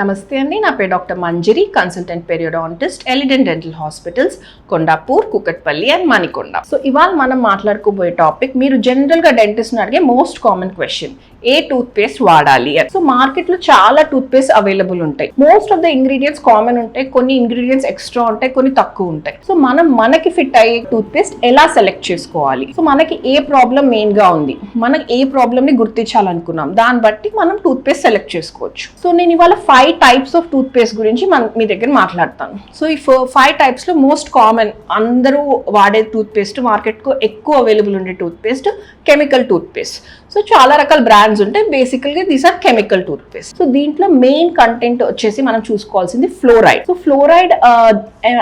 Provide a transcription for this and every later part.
నమస్తే అండి, నా పేరు doctor Manjari, consultant periodontist, Elident dental hospitals, Kondapur, Kukatpally and Manikonda. So ఇవాళ మనం మాట్లాడుకోబోయే టాపిక్, మీరు జనరల్ గా డెంటిస్ట్ అడిగే మోస్ట్ కామన్ క్వశ్చన్, ఏ టూత్ పేస్ట్ వాడాలి అని. సో మార్కెట్ లో చాలా టూత్ పేస్ట్ అవైలబుల్ ఉంటాయి. Most of the ingredients common ఉంటాయి, కొన్ని ఇంగ్రీడియంట్స్ ఎక్స్ట్రా ఉంటాయి, కొన్ని తక్కువ ఉంటాయి. సో మనకి ఫిట్ అయ్యే టూత్ పేస్ట్ ఎలా సెలెక్ట్ చేసుకోవాలి? సో మనకి ఏ ప్రాబ్లం మెయిన్ గా ఉంది, మనకి ఏ ప్రాబ్లమ్ ని గుర్తించాలనుకున్నాం, దాన్ని బట్టి మనం టూత్ పేస్ట్ సెలెక్ట్ చేసుకోవచ్చు. సో నేను ఇవాళ 5 టైప్స్ ఆఫ్ టూత్ పేస్ట్ గురించి మీ దగ్గర మాట్లాడతాను. సో ఈ 5 టైప్స్ లో మోస్ట్ కామన్, అందరూ వాడే టూత్ పేస్ట్, మార్కెట్ కు ఎక్కువ అవైలబుల్ ఉండే toothpaste chemical toothpaste. So చాలా రకాల బ్రాండ్స్ ఉంటాయి, బేసికల్గా these are chemical toothpaste. So దీంట్లో మెయిన్ కంటెంట్ వచ్చేసి మనం చూసుకోవాల్సింది ఫ్లోరైడ్. సో ఫ్లోరైడ్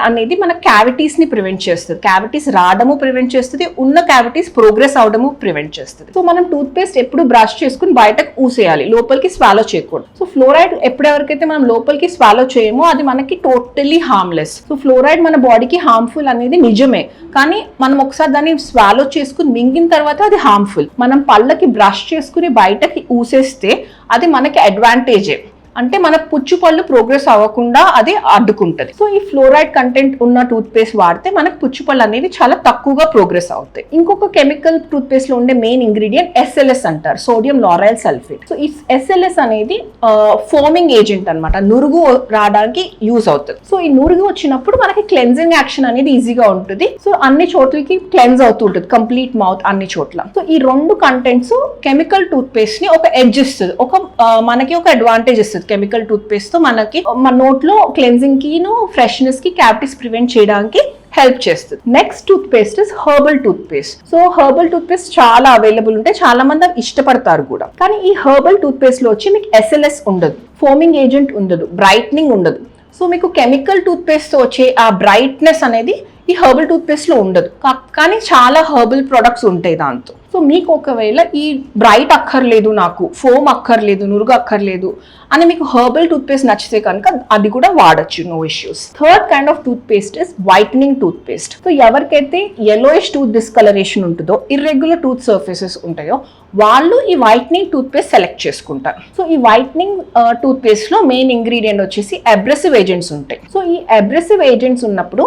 అనేది మన క్యావిటీస్ ని ప్రివెంట్ చేస్తుంది, క్యావిటీస్ రావడము ప్రివెంట్ చేస్తుంది, ఉన్న క్యావిటీస్ ప్రోగ్రెస్ అవడము ప్రివెంట్ చేస్తుంది. సో మనం టూత్ పేస్ట్ ఎప్పుడు బ్రష్ చేసుకుని బయటకు ఊసేయాలి, లోపలికి స్వాలో చేయకూడదు. సో ఫ్లోరైడ్ ఎప్పుడెవరికైతే మనం లోపలికి స్వాలో చేయమో అది మనకి టోటలీ హార్మ్లెస్. సో ఫ్లోరైడ్ మన బాడీకి హార్మ్ఫుల్ అనేది నిజమే, కానీ మనం ఒకసారి దాన్ని స్వాలో చేసుకుని మింగిన తర్వాత అది హార్మ్ఫుల్. మనం పళ్ళకి బ్రష్ చేసుకుని బయటకి ఊసేస్తే అది మనకి అడ్వాంటేజే, అంటే మన పుచ్చు పళ్ళు ప్రోగ్రెస్ అవ్వకుండా అది అడ్డుకుంటది. సో ఈ ఫ్లోరైడ్ కంటెంట్ ఉన్న టూత్ పేస్ట్ వాడితే మనకు పుచ్చు పళ్ళు అనేవి చాలా తక్కువగా ప్రోగ్రెస్ అవుతాయి. ఇంకొక కెమికల్ టూత్ పేస్ట్ లో ఉండే మెయిన్ ఇంగ్రీడియంట్ SLS అంటారు, సోడియం లారైల్ సల్ఫేట్. సో ఈ SLS అనేది ఫోమింగ్ ఏజెంట్ అన్నమాట, నురుగు రావడానికి యూజ్ అవుతుంది. సో ఈ నురుగు వచ్చినప్పుడు మనకి క్లెన్జింగ్ యాక్షన్ అనేది ఈజీగా ఉంటుంది. సో అన్ని చోట్లకి క్లెన్స్ అవుతూ ఉంటుంది, కంప్లీట్ మౌత్ అన్ని చోట్ల. సో ఈ 2 కంటెంట్స్ కెమికల్ టూత్ పేస్ట్ ని ఒక ఎడ్జ్ ఇస్తుంది, మనకి ఒక అడ్వాంటేజ్ ఇస్తుంది. కెమికల్ టూత్ పేస్ట్ తో మనకి మన నోట్లో క్లెన్జింగ్ కి, ఫ్రెష్నెస్ కి, క్యావిటీస్ ప్రివెంట్ చేయడానికి హెల్ప్ చేస్తుంది. Next toothpaste is herbal toothpaste. So herbal toothpaste చాలా అవైలబుల్ ఉంటాయి, చాలా మంది ఇష్టపడతారు కూడా. కానీ ఈ హెర్బల్ టూత్ పేస్ట్ లో వచ్చి మీకు SLS ఉండదు, ఫోమింగ్ ఏజెంట్ ఉండదు, బ్రైట్నింగ్ ఉండదు. సో మీకు కెమికల్ టూత్ పేస్ట్ తో వచ్చే ఆ బ్రైట్నెస్ అనేది ఈ హెర్బల్ టూత్ పేస్ట్ లో ఉండదు, కానీ చాలా హెర్బల్ ప్రొడక్ట్స్ ఉంటాయి దాంతో. సో మీకు ఒకవేళ ఈ బ్రైట్ అక్కర్లేదు, నాకు ఫోమ్ అక్కర్లేదు, నురుగు అక్కర్లేదు అని మీకు హెర్బల్ టూత్ పేస్ట్ నచ్చితే కనుక అది కూడా వాడచ్చు, no issues. Third kind of toothpaste is whitening toothpaste. So ఎవరికైతే yellowish టూత్ డిస్కలరేషన్ ఉంటుందో, ఇర్రెగ్యులర్ టూత్ సర్ఫేసెస్ ఉంటాయో, వాళ్ళు ఈ వైటనింగ్ టూత్ పేస్ట్ సెలెక్ట్ చేసుకుంటారు. సో ఈ వైటనింగ్ టూత్ పేస్ట్ లో మెయిన్ ఇంగ్రీడియంట్ వచ్చేసి అబ్రెసివ్ ఏజెంట్స్ ఉంటాయి. సో ఈ అబ్రెసివ్ ఏజెంట్స్ ఉన్నప్పుడు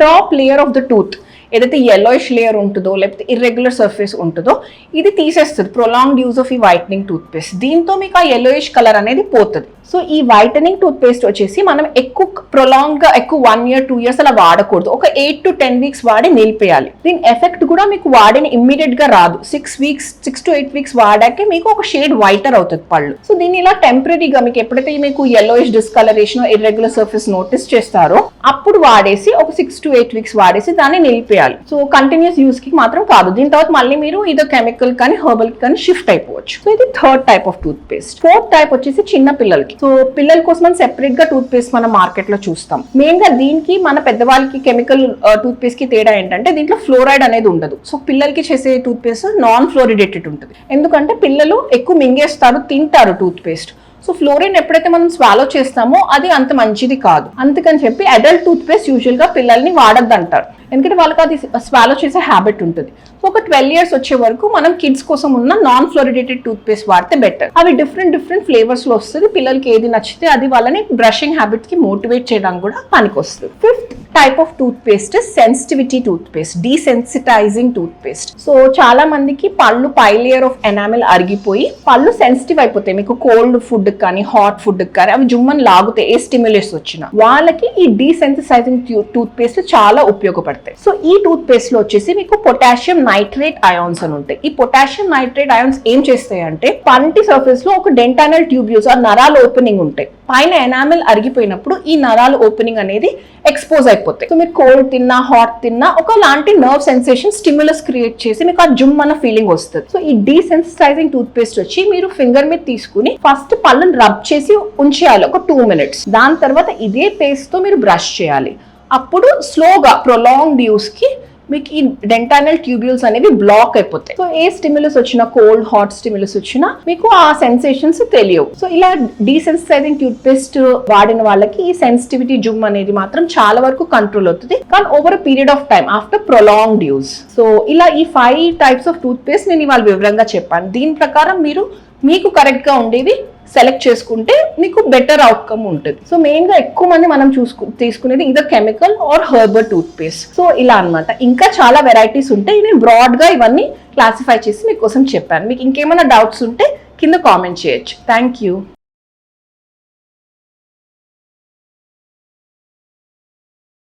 top layer of the tooth ఏదైతే yellowish లేయర్ ఉంటుందో, లేకపోతే ఇర్రెగ్యులర్ సర్ఫేస్ ఉంటుందో, ఇది తీసేస్తుంది ప్రొలాంగ్డ్ యూజ్ ఆఫ్ ఈ వైటనింగ్ టూత్ పేస్ట్. దీంతో మీకు ఆ yellowish కలర్ అనేది పోతుంది. సో ఈ వైటనింగ్ టూత్ పేస్ట్ వచ్చేసి మనం ఎక్కువ 1 year 2 years అలా వాడకూడదు, ఒక 8 to 10 weeks వాడి నిలిపేయాలి. దీని ఎఫెక్ట్ కూడా మీకు వాడిన ఇమ్మీడియట్ గా రాదు, 6 to 8 weeks వాడాకే మీకు ఒక షేడ్ వైటర్ అవుతుంది పళ్ళు. సో దీన్ని ఇలా టెంపరీగా మీకు ఎప్పుడైతే మీకు yellowish discolouration, irregular surface notice చేస్తారో అప్పుడు వాడేసి ఒక 6 to 8 weeks వాడేసి దాన్ని నిలిపేయాలి. సో కంటిన్యూస్ యూస్ కి మాత్రం కాదు, దీని తర్వాత మళ్ళీ మీరు ఇదో కెమికల్ కానీ హెర్బల్ కానీ షిఫ్ట్ అయిపోవచ్చు. సో ఇది third type of toothpaste. Fourth type వచ్చేసి చిన్న పిల్లలకి. సో పిల్లల కోసం మనం సెపరేట్ గా టూత్ పేస్ట్ మనం మార్కెట్ లో చూస్తాం. మెయిన్ గా దీనికి మన పెద్దవాళ్ళకి కెమికల్ టూత్ పేస్ట్ కి తేడా ఏంటంటే దీంట్లో ఫ్లోరైడ్ అనేది ఉండదు. సో పిల్లలకి చేసే టూత్ పేస్ట్ నాన్ ఫ్లోరిడేటెడ్ ఉంటుంది, ఎందుకంటే పిల్లలు ఎక్కువ మింగేస్తారు, తింటారు టూత్ పేస్ట్. సో ఫ్లోరిన్ ఎప్పుడైతే మనం స్వాలో చేస్తామో అది అంత మంచిది కాదు. అందుకని చెప్పి అడల్ట్ టూత్ పేస్ట్ యూజువల్ గా పిల్లల్ని వాడద్దు అంటారు, ఎందుకంటే వాళ్ళకి అది స్వాలో చేసే హ్యాబిట్ ఉంటుంది. సో ఒక 12 years వచ్చే వరకు మనం కిడ్స్ కోసం ఉన్న నాన్ ఫ్లోరిడేటెడ్ టూత్ పేస్ట్ వాడితే బెటర్. అవి డిఫరెంట్ ఫ్లేవర్స్ లో వస్తుంది, పిల్లలకి ఏది నచ్చితే అది వాళ్ళని బ్రషింగ్ హ్యాబిట్ కి మోటివేట్ చేయడానికి కూడా పనికొస్తుంది. Fifth type of toothpaste sensitivity toothpaste, desensitizing toothpaste. So చాలా మందికి పళ్ళు పై లేయర్ ఆఫ్ ఎనామిల్ అరిగిపోయి పళ్ళు సెన్సిటివ్ అయిపోతాయి. మీకు కోల్డ్ ఫుడ్ కానీ హాట్ ఫుడ్ కానీ అవి జుమ్మని లాగుతాయి, ఏ స్టిమ్యులేస్ వచ్చినా. వాళ్ళకి ఈ డీసెన్సిటైజింగ్ టూత్ పేస్ట్ చాలా ఉపయోగపడుతుంది. సో ఈ టూత్ పేస్ట్ లో వచ్చేసి మీకు పొటాషియం నైట్రేట్ అయాన్స్ అని ఉంటాయి. ఈ పొటాషియం నైట్రేట్ అయాన్స్ ఏం చేస్తాయి అంటే పంటి సర్ఫేస్ లో ఒక డెంటానల్ ట్యూబ్యూల్స్, ఆ నరాల ఓపెనింగ్ ఉంటాయి. పైన ఎనామిల్ అరిగిపోయినప్పుడు ఈ నరాల ఓపెనింగ్ అనేది ఎక్స్పోజ్ అయిపోతాయి. సో మీరు కోల్డ్ తిన్నా, హాట్ తిన్నా ఒకలాంటి నర్వ్ సెన్సేషన్ స్టిమ్యులస్ క్రియేట్ చేసి మీకు ఆ జుమ్ అన్న ఫీలింగ్ వస్తుంది. సో ఈ డీసెన్సిటైజింగ్ టూత్ పేస్ట్ వచ్చి మీరు ఫింగర్ మీద తీసుకుని ఫస్ట్ పళ్ళను రబ్ చేసి ఉంచేయాలి ఒక 2 minutes. దాని తర్వాత ఇదే పేస్ట్ తో మీరు బ్రష్ చేయాలి. అప్పుడు స్లోగా ప్రొలాంగ్డ్ యూస్ కి మీకు ఈ డెంటానల్ ట్యూబ్యూల్స్ అనేవి బ్లాక్ అయిపోతాయి. సో ఏ స్టిమ్యులస్ వచ్చినా, కోల్డ్ హాట్ స్టిమ్యులస్ వచ్చినా మీకు ఆ సెన్సేషన్స్ తెలియవు. సో ఇలా డీసెన్సిటైజింగ్ టూత్ పేస్ట్ వాడిన వాళ్ళకి ఈ సెన్సిటివిటీ జుమ్ అనేది మాత్రం చాలా వరకు కంట్రోల్ అవుతుంది, కానీ over a period of time after prolonged use. So ఇలా ఈ 5 types ఆఫ్ టూత్ పేస్ట్ నేను ఇవాళ వివరంగా చెప్పాను. దీని ప్రకారం మీరు మీకు కరెక్ట్గా ఉండేవి సెలెక్ట్ చేసుకుంటే మీకు బెటర్ అవుట్కమ్ ఉంటుంది. సో మెయిన్గా ఎక్కువ మంది మనం తీసుకునేది either chemical or herbal toothpaste. So ఇలా అన్నమాట. ఇంకా చాలా వెరైటీస్ ఉంటాయి. నేను బ్రాడ్గా ఇవన్నీ క్లాసిఫై చేసి మీకోసం చెప్పాను. మీకు ఇంకేమైనా డౌట్స్ ఉంటే కింద కామెంట్ చేయొచ్చు. Thank you.